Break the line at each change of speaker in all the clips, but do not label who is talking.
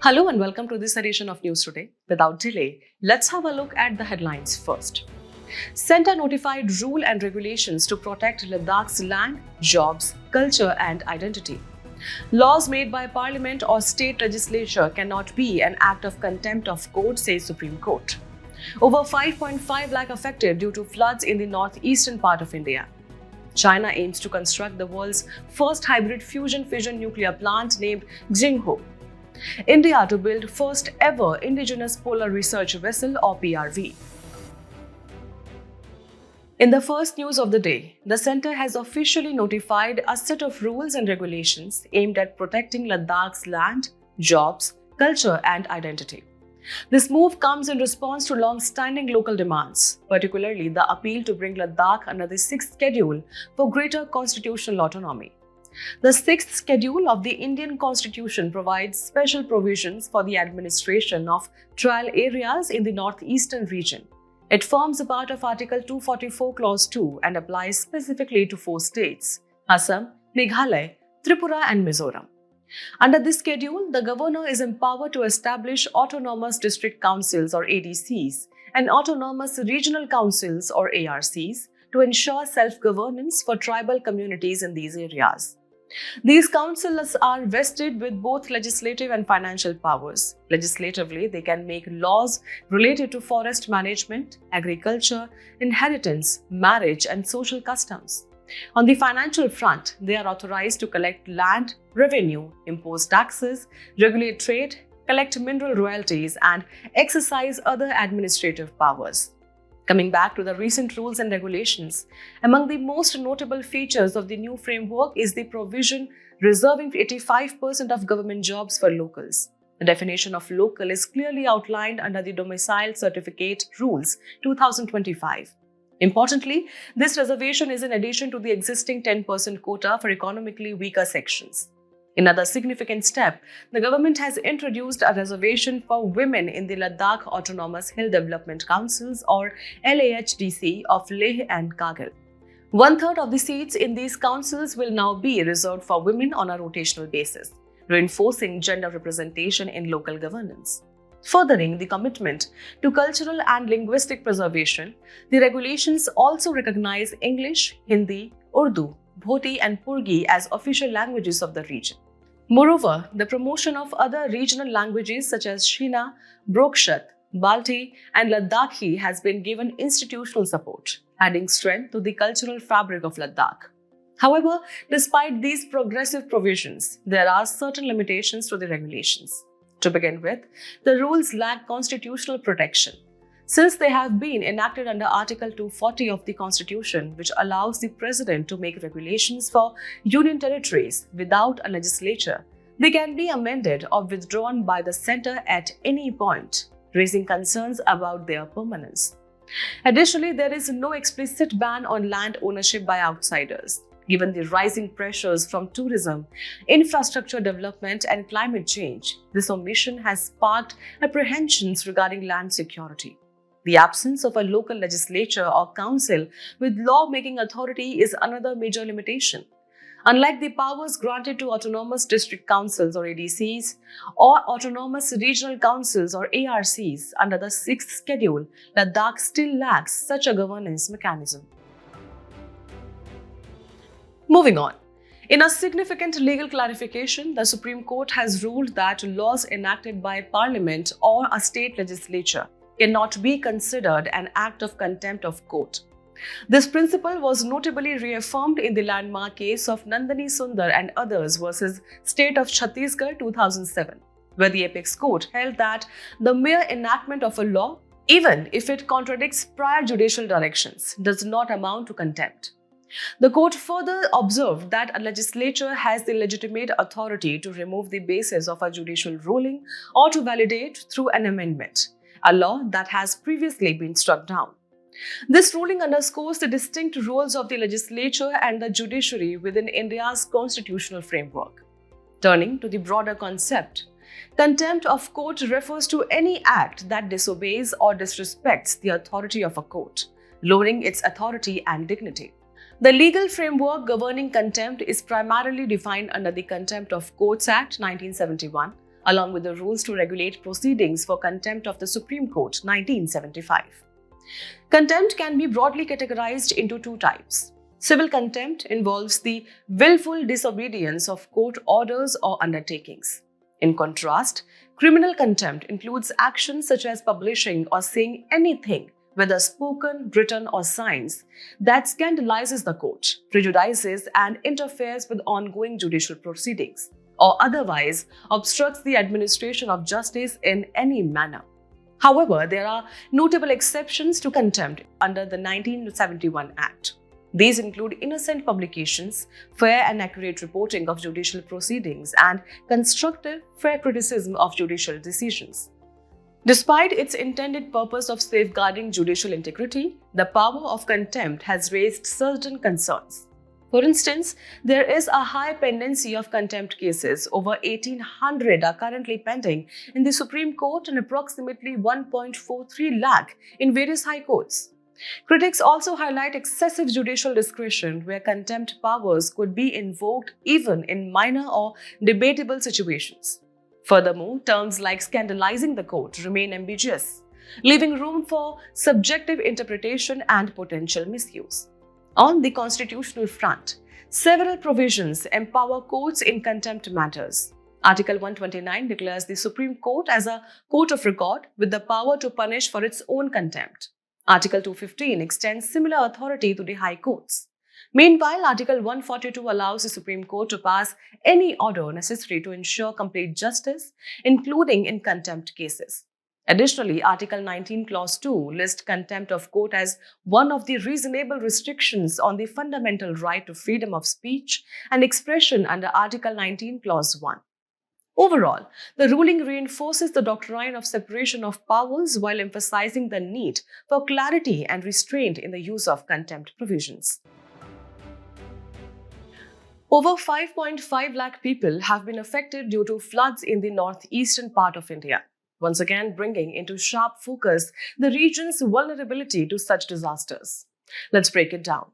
Hello and welcome to this edition of News Today. Without delay, let's have a look at the headlines first. Centre notified rule and regulations to protect Ladakh's land, jobs, culture and identity. Laws made by Parliament or state legislature cannot be an act of contempt of court, says Supreme Court. Over 5.5 lakh affected due to floods in the northeastern part of India. China aims to construct the world's first hybrid fusion-fission nuclear plant named Jinghu. India to build first ever indigenous polar research vessel or PRV. In the first news of the day, the centre has officially notified a set of rules and regulations aimed at protecting Ladakh's land, jobs, culture and identity. This move comes in response to long-standing local demands, particularly the appeal to bring Ladakh under the 6th schedule for greater constitutional autonomy. The 6th schedule of the Indian Constitution provides special provisions for the administration of trial areas in the northeastern region. It forms a part of Article 244 Clause 2 and applies specifically to 4 states: Assam, Meghalaya, Tripura and Mizoram. Under this schedule, the governor is empowered to establish autonomous district councils or ADCs and autonomous regional councils or ARCs to ensure self-governance for tribal communities in these areas. These councils are vested with both legislative and financial powers. Legislatively, they can make laws related to forest management, agriculture, inheritance, marriage, and social customs. On the financial front, they are authorized to collect land, revenue, impose taxes, regulate trade, collect mineral royalties, and exercise other administrative powers. Coming back to the recent rules and regulations, among the most notable features of the new framework is the provision reserving 85% of government jobs for locals. The definition of local is clearly outlined under the Domicile Certificate Rules 2025. Importantly, this reservation is in addition to the existing 10% quota for economically weaker sections. Another significant step, the government has introduced a reservation for women in the Ladakh Autonomous Hill Development Councils or LAHDC of Leh and Kargil. 1/3 of the seats in these councils will now be reserved for women on a rotational basis, reinforcing gender representation in local governance. Furthering the commitment to cultural and linguistic preservation, the regulations also recognize English, Hindi, Urdu, Bhoti and Purgi as official languages of the region. Moreover, the promotion of other regional languages such as Shina, Brokshat, Balti and Ladakhi has been given institutional support, adding strength to the cultural fabric of Ladakh. However, despite these progressive provisions, there are certain limitations to the regulations. To begin with, the rules lack constitutional protection, since they have been enacted under Article 240 of the Constitution, which allows the President to make regulations for union territories without a legislature. They can be amended or withdrawn by the centre at any point, raising concerns about their permanence. Additionally, there is no explicit ban on land ownership by outsiders. Given the rising pressures from tourism, infrastructure development and climate change, this omission has sparked apprehensions regarding land security. The absence of a local legislature or council with law-making authority is another major limitation. Unlike the powers granted to autonomous district councils or ADCs or autonomous regional councils or ARCs under the 6th schedule, Ladakh still lacks such a governance mechanism. Moving on. In a significant legal clarification, the Supreme Court has ruled that laws enacted by Parliament or a state legislature cannot be considered an act of contempt of court. This principle was notably reaffirmed in the landmark case of Nandini Sundar and others versus State of Chhattisgarh 2007, where the apex court held that the mere enactment of a law, even if it contradicts prior judicial directions, does not amount to contempt. The court further observed that a legislature has the legitimate authority to remove the basis of a judicial ruling or to validate through an amendment a law that has previously been struck down. This ruling underscores the distinct roles of the legislature and the judiciary within India's constitutional framework. Turning to the broader concept, contempt of court refers to any act that disobeys or disrespects the authority of a court, lowering its authority and dignity. The legal framework governing contempt is primarily defined under the Contempt of Courts Act 1971, along with the rules to regulate proceedings for contempt of the Supreme Court, 1975. Contempt can be broadly categorized into two types. Civil contempt involves the willful disobedience of court orders or undertakings. In contrast, criminal contempt includes actions such as publishing or saying anything, whether spoken, written, or signs, that scandalizes the court, prejudices and interferes with ongoing judicial proceedings, or otherwise obstructs the administration of justice in any manner. However, there are notable exceptions to contempt under the 1971 Act. These include innocent publications, fair and accurate reporting of judicial proceedings, and constructive, fair criticism of judicial decisions. Despite its intended purpose of safeguarding judicial integrity, the power of contempt has raised certain concerns. For instance, there is a high pendency of contempt cases. Over 1,800 are currently pending in the Supreme Court and approximately 1.43 lakh in various high courts. Critics also highlight excessive judicial discretion, where contempt powers could be invoked even in minor or debatable situations. Furthermore, terms like scandalizing the court remain ambiguous, leaving room for subjective interpretation and potential misuse. On the constitutional front, several provisions empower courts in contempt matters. Article 129 declares the Supreme Court as a court of record with the power to punish for its own contempt. Article 215 extends similar authority to the high courts. Meanwhile, Article 142 allows the Supreme Court to pass any order necessary to ensure complete justice, including in contempt cases. Additionally, Article 19, Clause 2 lists contempt of court as one of the reasonable restrictions on the fundamental right to freedom of speech and expression under Article 19, Clause 1. Overall, the ruling reinforces the doctrine of separation of powers while emphasizing the need for clarity and restraint in the use of contempt provisions. Over 5.5 lakh people have been affected due to floods in the northeastern part of India, once again bringing into sharp focus the region's vulnerability to such disasters. Let's break it down.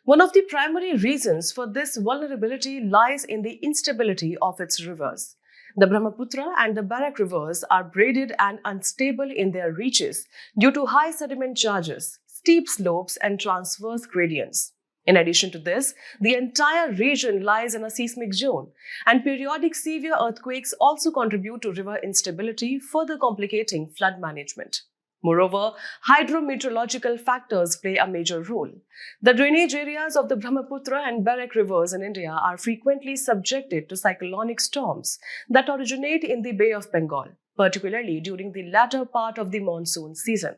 One of the primary reasons for this vulnerability lies in the instability of its rivers. The Brahmaputra and the Barak rivers are braided and unstable in their reaches due to high sediment charges, steep slopes, and transverse gradients. In addition to this, the entire region lies in a seismic zone, and periodic severe earthquakes also contribute to river instability, further complicating flood management. Moreover, hydrometeorological factors play a major role. The drainage areas of the Brahmaputra and Barak rivers in India are frequently subjected to cyclonic storms that originate in the Bay of Bengal, particularly during the latter part of the monsoon season.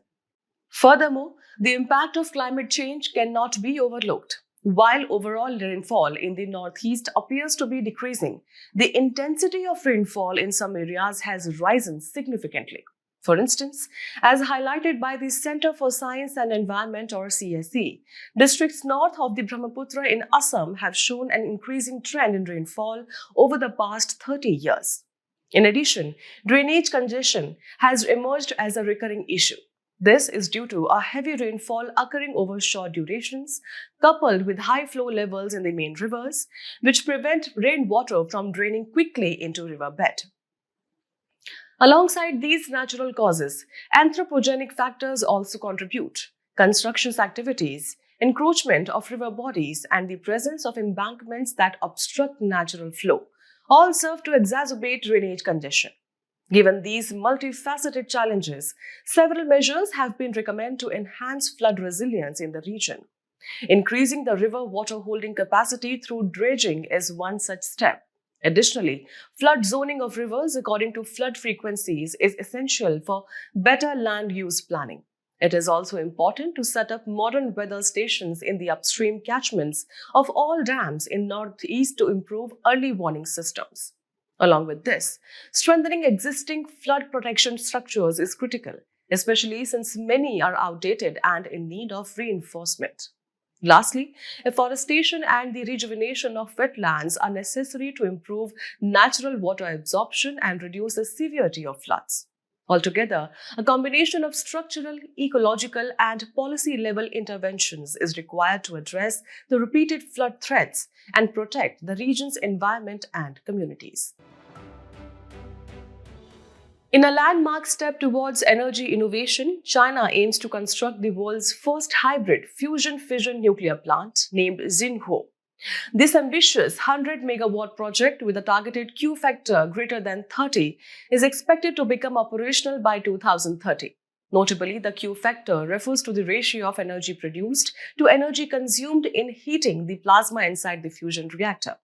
Furthermore, the impact of climate change cannot be overlooked. While overall rainfall in the northeast appears to be decreasing, the intensity of rainfall in some areas has risen significantly. For instance, as highlighted by the Center for Science and Environment or CSE, districts north of the Brahmaputra in Assam have shown an increasing trend in rainfall over the past 30 years. In addition, drainage congestion has emerged as a recurring issue. This is due to a heavy rainfall occurring over short durations, coupled with high flow levels in the main rivers, which prevent rainwater from draining quickly into riverbed. Alongside these natural causes, anthropogenic factors also contribute. Construction activities, encroachment of river bodies, and the presence of embankments that obstruct natural flow all serve to exacerbate drainage congestion. Given these multifaceted challenges, several measures have been recommended to enhance flood resilience in the region. Increasing the river water holding capacity through dredging is one such step. Additionally, flood zoning of rivers according to flood frequencies is essential for better land use planning. It is also important to set up modern weather stations in the upstream catchments of all dams in northeast to improve early warning systems. Along with this, strengthening existing flood protection structures is critical, especially since many are outdated and in need of reinforcement. Lastly, afforestation and the rejuvenation of wetlands are necessary to improve natural water absorption and reduce the severity of floods. Altogether, a combination of structural, ecological, and policy-level interventions is required to address the repeated flood threats and protect the region's environment and communities. In a landmark step towards energy innovation, China aims to construct the world's first hybrid fusion-fission nuclear plant named Xinhuo. This ambitious 100 megawatt project with a targeted Q factor greater than 30 is expected to become operational by 2030. Notably, the Q factor refers to the ratio of energy produced to energy consumed in heating the plasma inside the fusion reactor.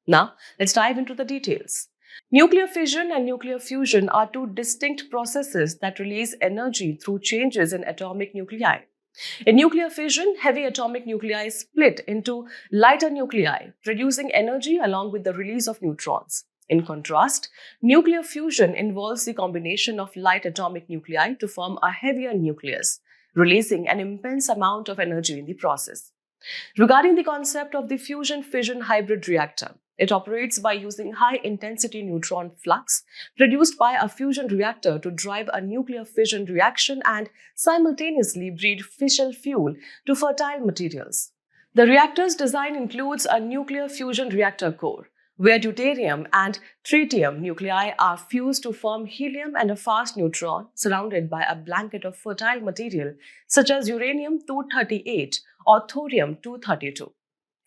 Now, let's dive into the details. Nuclear fission and nuclear fusion are two distinct processes that release energy through changes in atomic nuclei. In nuclear fission, heavy atomic nuclei split into lighter nuclei, producing energy along with the release of neutrons. In contrast, nuclear fusion involves the combination of light atomic nuclei to form a heavier nucleus, releasing an immense amount of energy in the process. Regarding the concept of the fusion-fission hybrid reactor, it operates by using high-intensity neutron flux produced by a fusion reactor to drive a nuclear fission reaction and simultaneously breed fissile fuel to fertile materials. The reactor's design includes a nuclear fusion reactor core, where deuterium and tritium nuclei are fused to form helium and a fast neutron surrounded by a blanket of fertile material such as uranium-238 or thorium-232.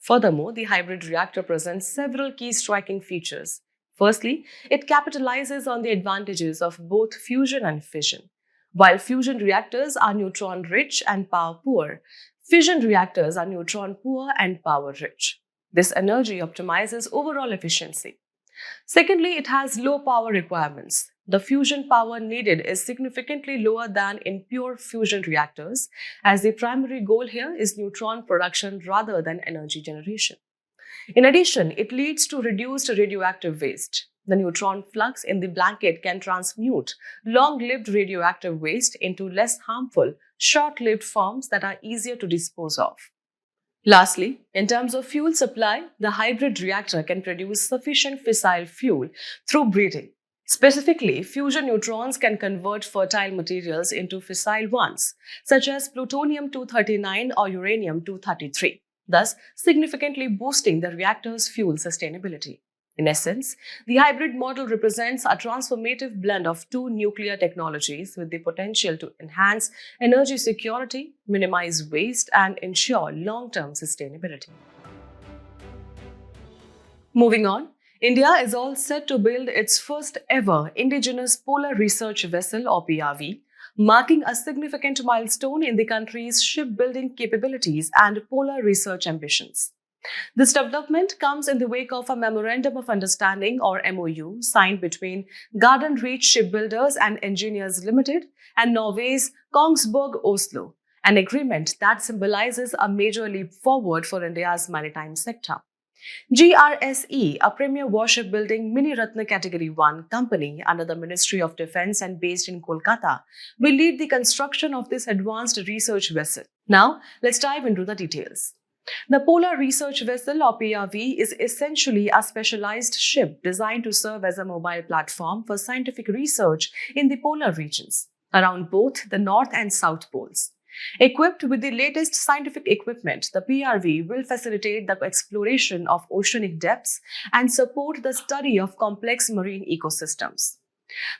Furthermore, the hybrid reactor presents several key striking features. Firstly, it capitalizes on the advantages of both fusion and fission. While fusion reactors are neutron-rich and power-poor, fission reactors are neutron-poor and power-rich. This energy optimizes overall efficiency. Secondly, it has low power requirements. The fusion power needed is significantly lower than in pure fusion reactors, as the primary goal here is neutron production rather than energy generation. In addition, it leads to reduced radioactive waste. The neutron flux in the blanket can transmute long-lived radioactive waste into less harmful, short-lived forms that are easier to dispose of. Lastly, in terms of fuel supply, the hybrid reactor can produce sufficient fissile fuel through breeding. Specifically, fusion neutrons can convert fertile materials into fissile ones, such as plutonium-239 or uranium-233, thus significantly boosting the reactor's fuel sustainability. In essence, the hybrid model represents a transformative blend of two nuclear technologies with the potential to enhance energy security, minimize waste, and ensure long-term sustainability. Moving on, India is all set to build its first ever indigenous polar research vessel or PRV, marking a significant milestone in the country's shipbuilding capabilities and polar research ambitions. This development comes in the wake of a Memorandum of Understanding or MOU signed between Garden Reach Shipbuilders and Engineers Limited and Norway's Kongsberg Oslo, an agreement that symbolizes a major leap forward for India's maritime sector. GRSE, a premier warship building Mini Ratna Category 1 company under the Ministry of Defence and based in Kolkata, will lead the construction of this advanced research vessel. Now, let's dive into the details. The Polar Research Vessel or PRV is essentially a specialized ship designed to serve as a mobile platform for scientific research in the polar regions, around both the North and South Poles. Equipped with the latest scientific equipment, the PRV will facilitate the exploration of oceanic depths and support the study of complex marine ecosystems.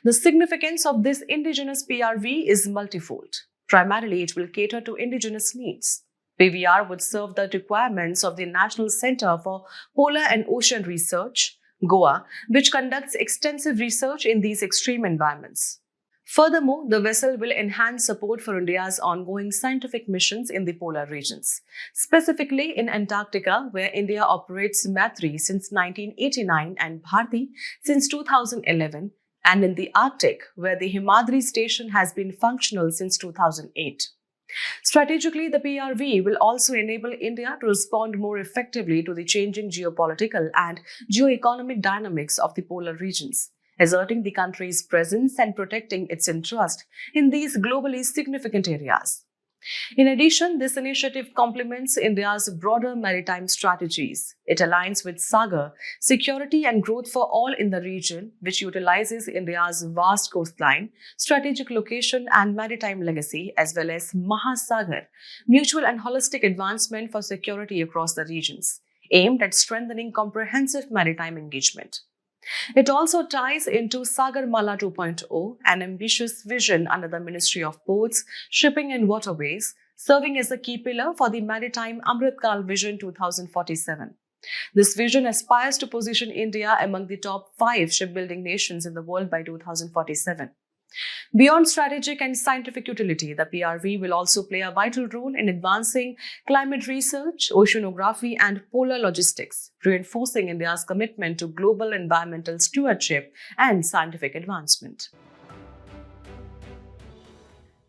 The significance of this indigenous PRV is multifold. Primarily, it will cater to indigenous needs. PVR would serve the requirements of the National Center for Polar and Ocean Research, GOA, which conducts extensive research in these extreme environments. Furthermore, the vessel will enhance support for India's ongoing scientific missions in the polar regions, specifically in Antarctica, where India operates MATRI since 1989 and Bharti since 2011, and in the Arctic, where the Himadri station has been functional since 2008. Strategically, the PRV will also enable India to respond more effectively to the changing geopolitical and geoeconomic dynamics of the polar regions, asserting the country's presence and protecting its interest in these globally significant areas. In addition, this initiative complements India's broader maritime strategies. It aligns with SAGAR, Security and Growth for All in the region, which utilizes India's vast coastline, strategic location and maritime legacy, as well as Mahasagar, Mutual and Holistic Advancement for Security across the regions, aimed at strengthening comprehensive maritime engagement. It also ties into Sagarmala 2.0, an ambitious vision under the Ministry of Ports, Shipping and Waterways, serving as a key pillar for the Maritime Amritkal Vision 2047. This vision aspires to position India among the top 5 shipbuilding nations in the world by 2047. Beyond strategic and scientific utility, the PRV will also play a vital role in advancing climate research, oceanography, and polar logistics, reinforcing India's commitment to global environmental stewardship and scientific advancement.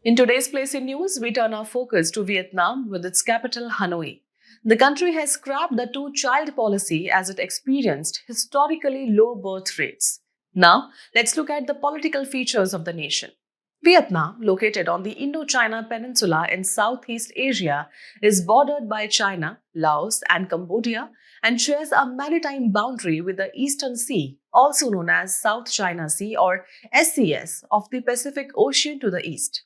In today's Place in News, we turn our focus to Vietnam with its capital Hanoi. The country has scrapped the two-child policy as it experienced historically low birth rates. Now, let's look at the political features of the nation. Vietnam, located on the Indochina Peninsula in Southeast Asia, is bordered by China, Laos, and Cambodia and shares a maritime boundary with the Eastern Sea, also known as South China Sea or SCS, of the Pacific Ocean to the east.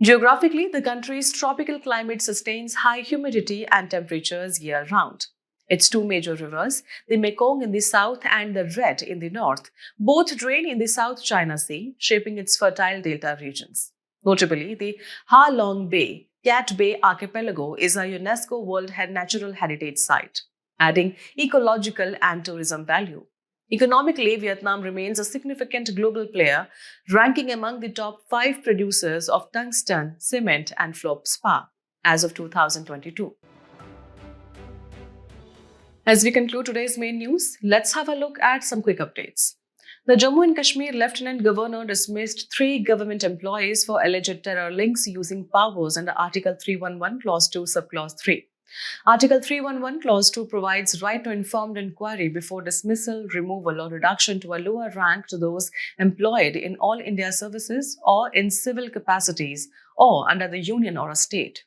Geographically, the country's tropical climate sustains high humidity and temperatures year-round. Its two major rivers, the Mekong in the south and the Red in the north, both drain in the South China Sea, shaping its fertile delta regions. Notably, the Ha Long Bay, Cat Bay Archipelago is a UNESCO World Natural Heritage Site, adding ecological and tourism value. Economically, Vietnam remains a significant global player, ranking among the top 5 producers of tungsten, cement, and fluorspar as of 2022. As we conclude today's main news, let's have a look at some quick updates. The Jammu and Kashmir Lieutenant Governor dismissed 3 government employees for alleged terror links using powers under Article 311, Clause 2, Subclause 3. Article 311, Clause 2 provides right to informed inquiry before dismissal, removal, or reduction to a lower rank to those employed in all India services or in civil capacities or under the union or a state.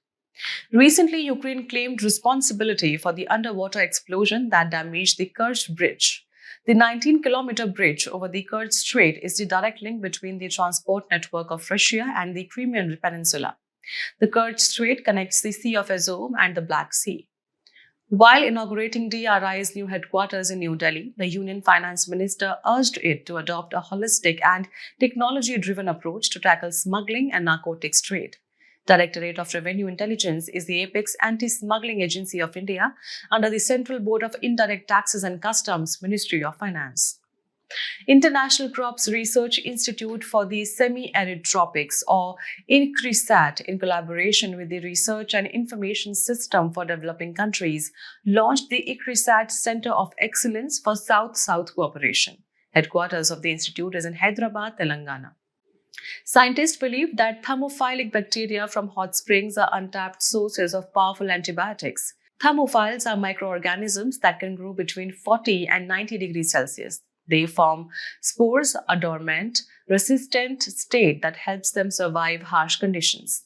Recently, Ukraine claimed responsibility for the underwater explosion that damaged the Kerch Bridge. The 19-kilometer bridge over the Kerch Strait is the direct link between the transport network of Russia and the Crimean Peninsula. The Kerch Strait connects the Sea of Azov and the Black Sea. While inaugurating DRI's new headquarters in New Delhi, the Union Finance Minister urged it to adopt a holistic and technology-driven approach to tackle smuggling and narcotics trade. Directorate of Revenue Intelligence is the apex anti-smuggling agency of India under the Central Board of Indirect Taxes and Customs, Ministry of Finance. International Crops Research Institute for the Semi-Arid Tropics, or ICRISAT, in collaboration with the Research and Information System for Developing Countries, launched the ICRISAT Center of Excellence for South-South Cooperation. Headquarters of the institute is in Hyderabad, Telangana. Scientists believe that thermophilic bacteria from hot springs are untapped sources of powerful antibiotics. Thermophiles are microorganisms that can grow between 40 and 90 degrees Celsius. They form spores, a dormant, resistant state that helps them survive harsh conditions.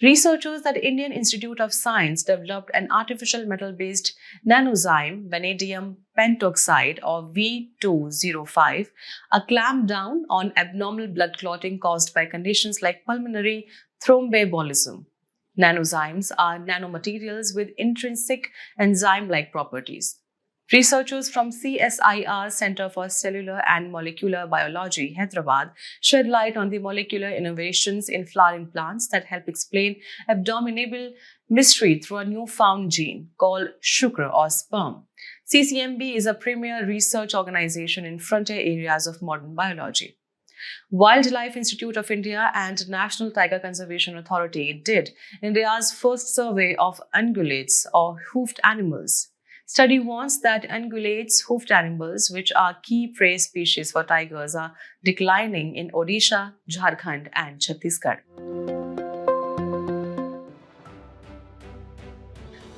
Researchers at Indian Institute of Science developed an artificial metal-based nanozyme, vanadium pentoxide or V205, a clamp down on abnormal blood clotting caused by conditions like pulmonary thromboembolism. Nanozymes are nanomaterials with intrinsic enzyme-like properties. Researchers from CSIR Center for Cellular and Molecular Biology, Hyderabad, shed light on the molecular innovations in flowering plants that help explain abominable mystery through a newfound gene called shukra or sperm. CCMB is a premier research organization in frontier areas of modern biology. Wildlife Institute of India and National Tiger Conservation Authority did India's first survey of ungulates or hoofed animals. Study warns that ungulates, hoofed animals, which are key prey species for tigers, are declining in Odisha, Jharkhand, and Chhattisgarh.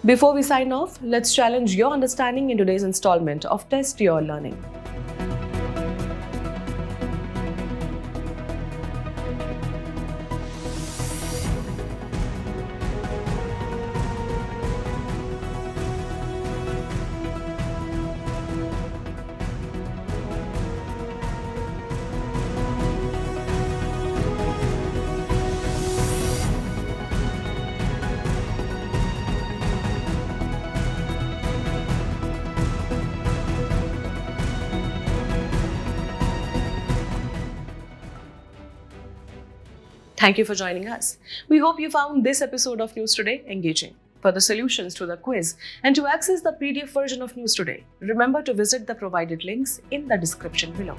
Before we sign off, let's challenge your understanding in today's installment of Test Your Learning. Thank you for joining us. We hope you found this episode of News Today engaging. For the solutions to the quiz and to access the PDF version of News Today, remember to visit the provided links in the description below.